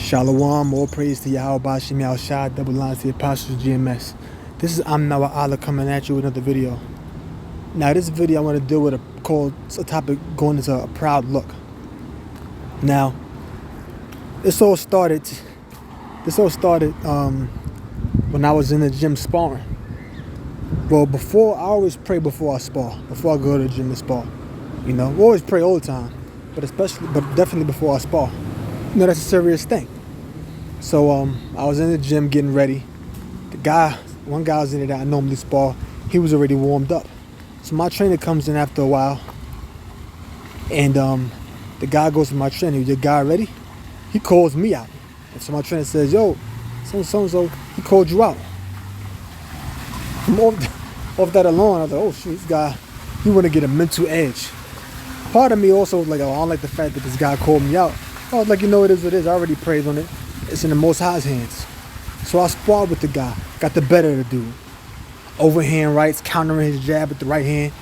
Shalom, all praise to Yahweh Bashim Yahweh Shai, double lines to the apostles GMS. This is Amnawa Allah coming at you with another video. Now this video I want to deal with a topic going into a proud look. Now, this all started when I was in the gym sparring. Well, I always pray before I spar, before I go to the gym to spar. You know, I always pray all the time, but definitely before I spar. You know, that's a serious thing. So I was in the gym getting ready. One guy was in there that I normally spar. He was already warmed up. So my trainer comes in after a while, and the guy goes to my trainer, "Your guy ready?" He calls me out. And so my trainer says, "Yo, so he called you out." From off that alone, I was like, "Oh shoot, this guy, he want to get a mental edge." Part of me also was like, "Oh, I don't like the fact that this guy called me out." I was like, "You know, it is what it is. I already prayed on it. It's in the Most High's hands." So I sparred with the guy, got the better of the dude. Overhand rights, countering his jab with the right hand,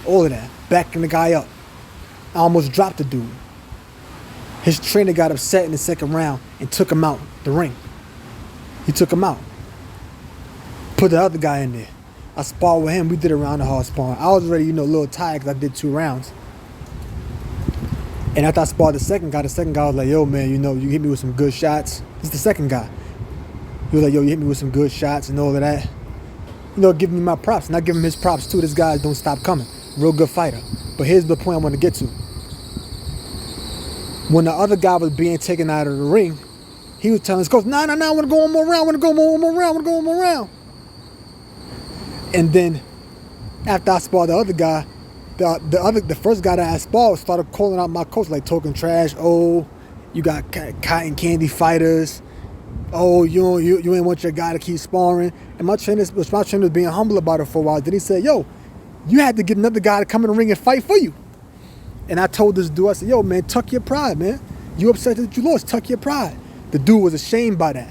all of that, backing the guy up. I almost dropped the dude. His trainer got upset in the second round and took him out the ring. He took him out. Put the other guy in there. I sparred with him. We did a round of hard sparring. I was already, a little tired because I did 2 rounds. And after I sparred the second guy was like, "Yo, man, you hit me with some good shots." This is the second guy. He was like, "Yo, you hit me with some good shots and all of that." Giving me my props. And I give him his props too. This guy don't stop coming. Real good fighter. But here's the point I want to get to. When the other guy was being taken out of the ring, he was telling his coach, "No, I want to go one more round. And then after I sparred the other guy, the first guy that I sparred started calling out my coach, like talking trash. "Oh, you got cotton candy fighters. Oh, you ain't want your guy to keep sparring." And my trainer was being humble about it for a while. Then he said, "Yo, you had to get another guy to come in the ring and fight for you." And I told this dude, I said, "Yo, man, tuck your pride, man. You upset that you lost, tuck your pride." The dude was ashamed by that.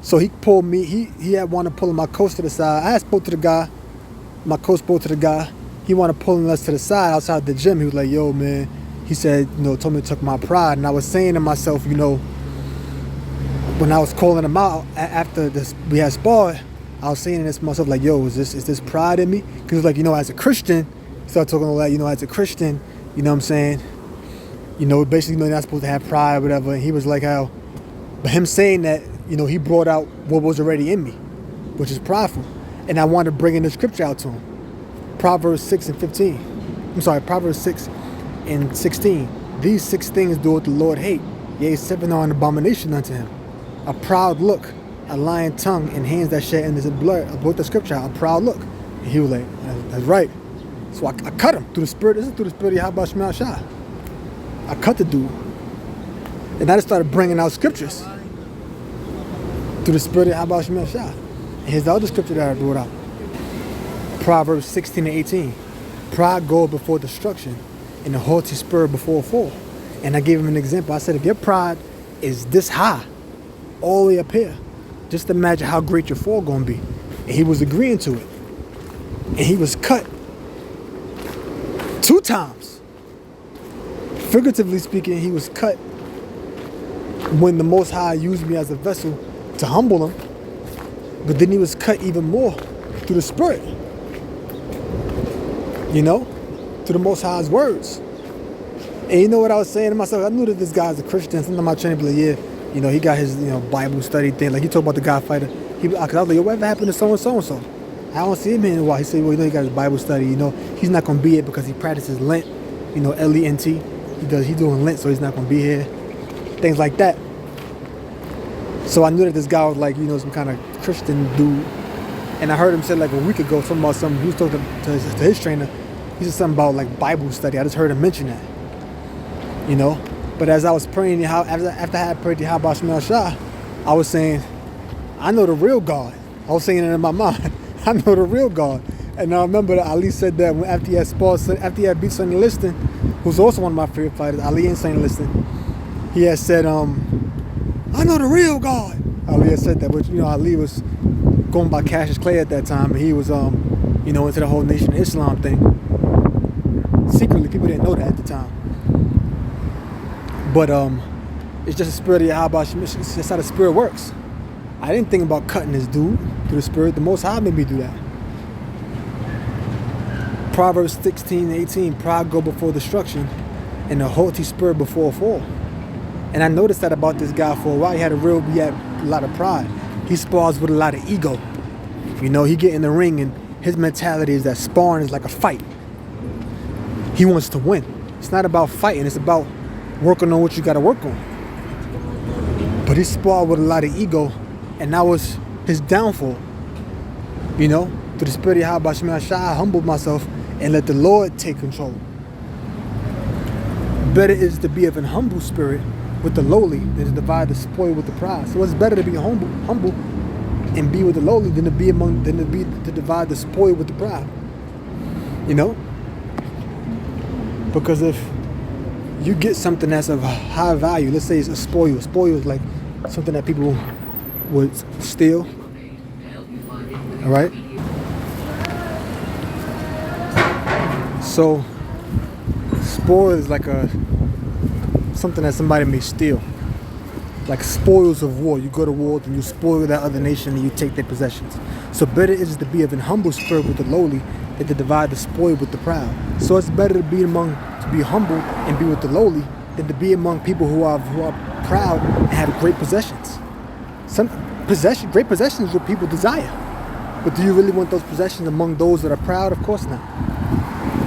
So he pulled me, he had wanted to pull my coach to the side. I spoke to the guy, my coach spoke to the guy. He wanted to pull us to the side outside the gym. He was like, "Yo, man," he said, told me to tuck my pride. And I was saying to myself, when I was calling him out after we had sparred, I was saying this to myself, like, "Yo, is this pride in me?" Because it was like, as a Christian, started talking all that, as a Christian, you know what I'm saying? Basically, you're not supposed to have pride, whatever. And he was like, but him saying that, he brought out what was already in me, which is prideful. And I wanted to bring in the scripture out to him. Proverbs 6 and 15. Proverbs 6 and 16. "These 6 things doeth the Lord hate, yea, 7 are an abomination unto him. A proud look, a lying tongue, and hands that shed innocent blood." I brought the scripture out, a proud look. And he was like, "That's right." So I cut him through the spirit. This is through the spirit of Yahweh Shema Shai. I cut the dude. And I just started bringing out scriptures through the spirit of Yahweh Shema Shai. And here's the other scripture that I brought out. Proverbs 16 and 18. "Pride goeth before destruction, and a haughty spirit before a fall." And I gave him an example. I said, if your pride is this high, all the way up here, just imagine how great your fall gonna be. And he was agreeing to it. And he was cut 2 times. Figuratively speaking, he was cut when the Most High used me as a vessel to humble him. But then he was cut even more through the Spirit. Through the Most High's words. And you know what I was saying to myself? I knew that this guy's a Christian. Sometimes my trainer be like, "Yeah, he got his Bible study thing." Like he talked about the guy fighter. Cause I was like, "Yo, whatever happened to so and so and so? I don't see him in a while." He said, "Well, he got his Bible study. He's not gonna be here because he practices Lent. Lent. He's doing Lent, so he's not gonna be here. Things like that." So I knew that this guy was like, some kind of Christian dude. And I heard him say like a week ago something about something. He was talking to his trainer. He said something about like Bible study. I just heard him mention that. But as I was praying, after I had prayed to Yahweh Shema Shai, I was saying, "I know the real God." I was saying it in my mind. I know the real God. And I remember that Ali said that after he had beat Sonny Liston, who's also one of my favorite fighters, Ali and Sonny Liston, he had said, "I know the real God." Ali had said that, but Ali was going by Cassius Clay at that time, and he was into the whole Nation of Islam thing. Secretly, people didn't know that at the time. But It's just the spirit of Yahweh Shem. It's just how the spirit works. I didn't think about cutting this dude through the spirit. The Most High made me do that. Proverbs 16:18, pride go before destruction, and a haughty spirit before a fall. And I noticed that about this guy for a while. He had a lot of pride. He spars with a lot of ego. You know, he get in the ring and his mentality is that sparring is like a fight. He wants to win. It's not about fighting, it's about working on what you gotta work on. But he sparred with a lot of ego, and that was his downfall. You know, through the spirit of Yahweh Shem Yahshua, I humbled myself and let the Lord take control. Better is to be of an humble spirit with the lowly than to divide the spoil with the proud. So it's better to be humble and be with the lowly than to divide the spoil with the proud. You know? Because if you get something that's of high value, let's say it's a spoil. Spoil is like something that people would steal. Alright? So spoil is like something that somebody may steal. Like spoils of war. You go to war and you spoil that other nation and you take their possessions. So better is it to be of an humble spirit with the lowly than to divide the spoil with the proud. So it's better to be humble and be with the lowly than to be among people who are proud and have great possessions. Great possessions is what people desire. But do you really want those possessions among those that are proud? Of course not.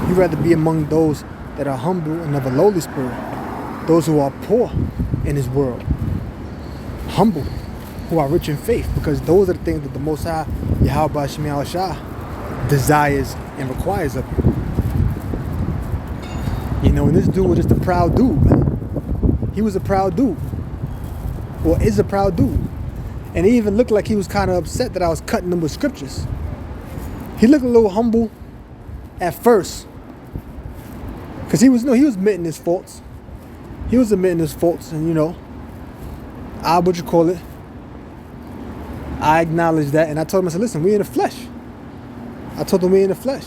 You'd rather be among those that are humble and of a lowly spirit. Those who are poor in this world. Humble, who are rich in faith. Because those are the things that the Most High, Yahweh Shem Yahshua, desires and requires of you. You know, and this dude was just a proud dude, man. He was a proud dude. Or is a proud dude. And he even looked like he was kind of upset that I was cutting him with scriptures. He looked a little humble at first. Because he was admitting his faults. He was admitting his faults, and you know, I acknowledged that, and I told him, I said, listen, we in the flesh. I told him we in the flesh.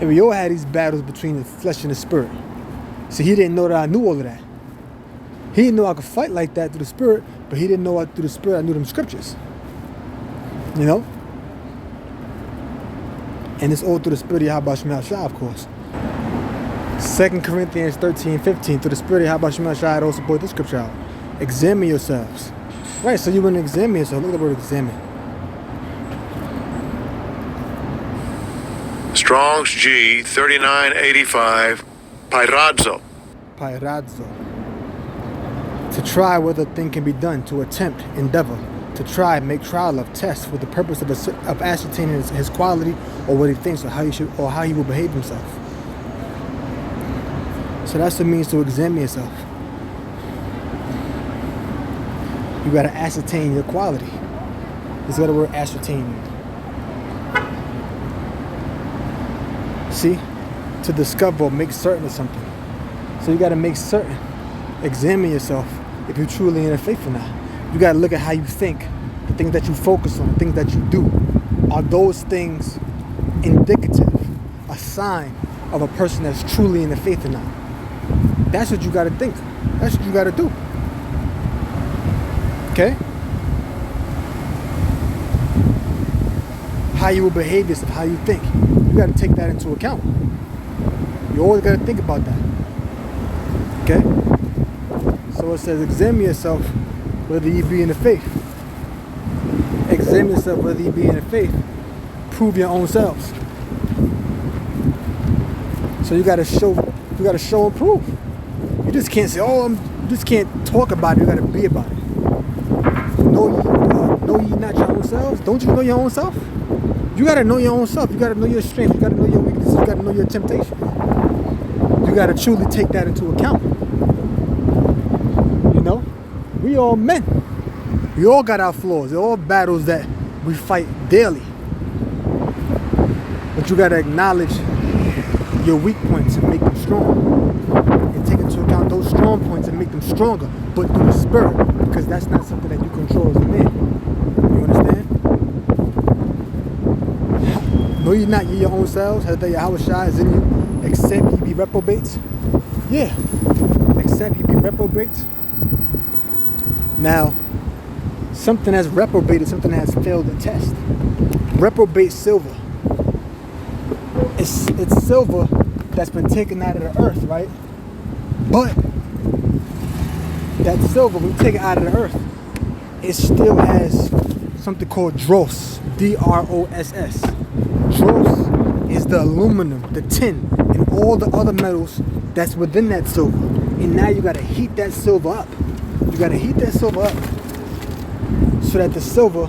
And we all had these battles between the flesh and the spirit. So he didn't know that I knew all of that. He didn't know I could fight like that through the spirit, but he didn't know through the spirit I knew them scriptures. You know? And it's all through the spirit of Yahweh Shem Yahshua, of course. 2 Corinthians 13:15, through the spirit of Yahweh Shem Yahshua, I also put this scripture out. Examine yourselves. Right, so you want to examine yourself. Look at the word examine. Strong's G 3985, Pyradzo. Pyradzo. To try whether a thing can be done, to attempt, endeavor, to try, make trial of, test for the purpose of ascertaining his quality or what he thinks or how he will behave himself. So that's what it means to examine yourself. You gotta ascertain your quality. It's got the word ascertain. See? To discover or make certain of something. So you gotta make certain. Examine yourself if you're truly in the faith or not. You gotta look at how you think, the things that you focus on, the things that you do. Are those things indicative, a sign of a person that's truly in the faith or not? That's what you gotta think. That's what you gotta do. Okay? How you will behave yourself, how you think. You gotta take that into account. You always gotta think about that. Okay? So it says, examine yourself whether you be in the faith. Examine yourself whether you be in the faith. Prove your own selves. So you gotta show and prove. You just can't say, you just can't talk about it, you gotta be about it. Know ye not your own selves? Don't you know your own self? You gotta know your own self. You gotta know your strength. You gotta know your weaknesses. You gotta know your temptations. You gotta truly take that into account. You know? We all men. We all got our flaws. They're all battles that we fight daily. But you gotta acknowledge your weak points and make them strong. And take into account those strong points and make them stronger. But through the spirit. Because that's not something that you control as a man. You understand? Know ye not ye your own selves, that Yahweh Shai is in you, except ye be reprobates? Yeah. Except ye be reprobates. Now, something that's reprobated, something that has failed the test. Reprobate silver. It's silver that's been taken out of the earth, right? But that silver, when you take it out of the earth, it still has something called dross. D-R-O-S-S. Dross is the aluminum, the tin, and all the other metals that's within that silver. And now you gotta heat that silver up. You gotta heat that silver up so that the silver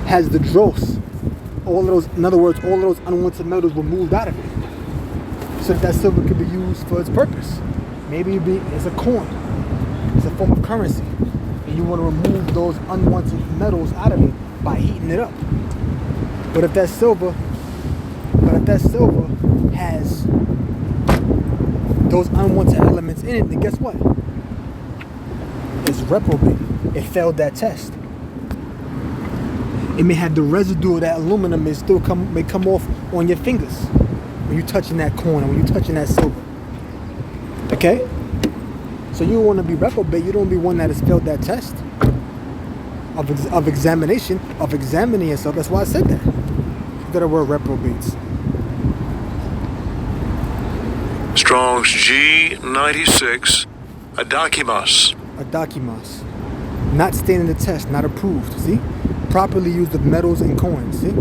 has the dross. All of those, in other words, all of those unwanted metals were moved out of it, so that silver could be used for its purpose. Maybe it's a coin, it's a form of currency, and you want to remove those unwanted metals out of it by heating it up. But if that silver has those unwanted elements in it, then guess what? It's reprobate. It failed that test. It may have the residue of that aluminum may come off on your fingers when you're touching that coin or when you're touching that silver. Okay? So you want to be reprobate. You don't be one that has failed that test of examination, of examining yourself. That's why I said that. You got to word reprobates. Strong's G96, Adakimas. Adakimas. Not standing the test, not approved. See? Properly used of metals and coins. See?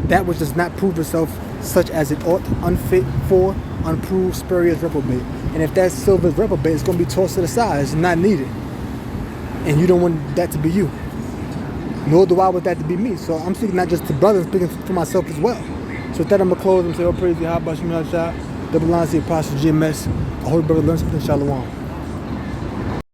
That which does not prove itself such as it ought, unfit for, unproved, spurious, reprobate. And if that silver is reprobate, it's going to be tossed to the side. It's not needed. And you don't want that to be you. Nor do I want that to be me. So I'm speaking not just to brothers, I'm speaking for myself as well. So with that, I'm going to close and say, oh, praise Yahweh, Shem Yahshua, double line, say, Apostle GMS. I hope brother learn something. Shalom.